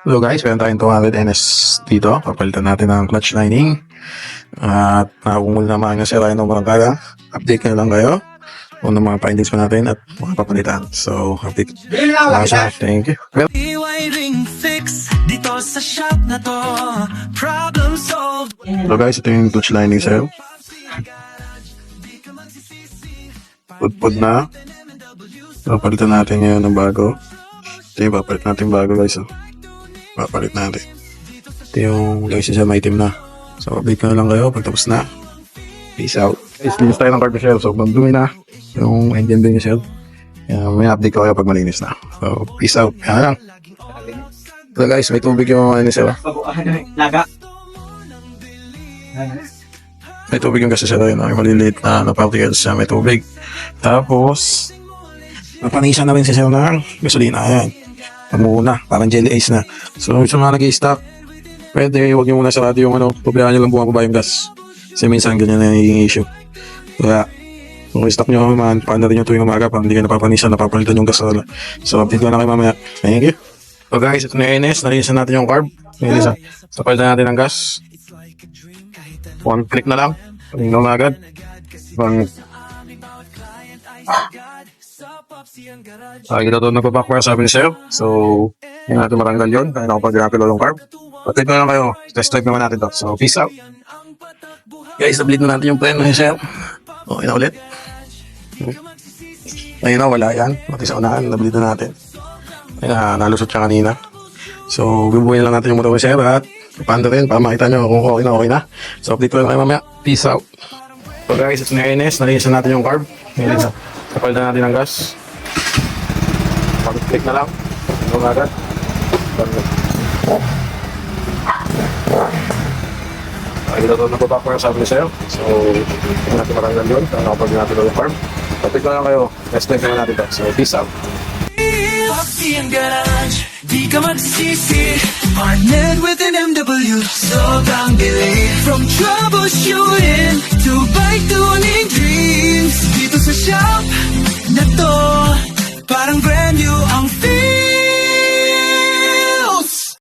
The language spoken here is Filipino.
So guys, meron tayong 200 NS dito. Papalitan natin ang clutch lining. At nakakungul naman na sira ng mga kaya. Update na lang kayo kung ano mga findings pa natin at mga papalitan. So, update lang siya. Thank you. Well, Wiring fix dito sa shop na to. Problem solved. so guys, ito yung clutch lining sa'yo. Pudpud na. So, palitan natin ngayon ng bago. Ito yung papalit natin bago guys. Papalit natin. Ito yung guys sa may itim na. So, update na lang kayo pag tapos na. Peace out. Guys, linis tayo ng carb shell. So, magdumi na yung engine din yung shell. May update ko kayo pag malinis na. So, peace out. Yan lang. So guys, may tubig yung ano shell. Laga. May tubig yung kasi shell. Yung maliliit na particles siya. May tubig. Tapos, napanisan na rin si shell ng gasolina. Ayan. Muna, parang jelly ice na. So, sa mga nag-i-stock, pwede, huwag nyo muna sarado yung pabayaan nyo lang bumababa yung gas. Kasi minsan ganyan na yung issue. Kaya, kung i-stock nyo man, paano rin yung tuwing umaga, pang hindi kayo napapanisan, napapalitan yung gas. So, update ko na kayo mamaya. Thank you. So guys, ito na yung NS, nalinisan natin yung carb. Nalinisan. So, palitan natin ang gas. One click na lang. Palitan na agad. Kita doon nagpa-backwire sabi ni Sir. So, hindi natin maranggal yun. Kaya nakapag-rapilo yung carb. Update na lang kayo. Test drive naman natin to. So, peace out. Guys, na-bleed na natin yung preno ni Sir. Okay na ulit. Ayun na, wala yan. Pati sa unahan, na-bleed na natin. Ayun na, nalusot siya kanina. So, bubuhin lang natin yung motor ni Sir at paano rin para makita nyo kung okay na. So, update ko lang kayo mamaya. Peace out. So guys, ito na yung NS. Nalinisan natin yung carb. Nalinisan. Kapalitan natin ang gas. Pag-click na lang. Ano agad. Ito doon nagpa-backwire sabi ni Sir. So, hindi natin maranggal yun. Kaya nakapag natin yung carb. Update ko lang kayo. Test drive naman natin to. So, peace out. Foxy and Garage, di ka magsisi. Partnered with an MW, sobrang bilis. From troubleshooting to bike tuning dreams.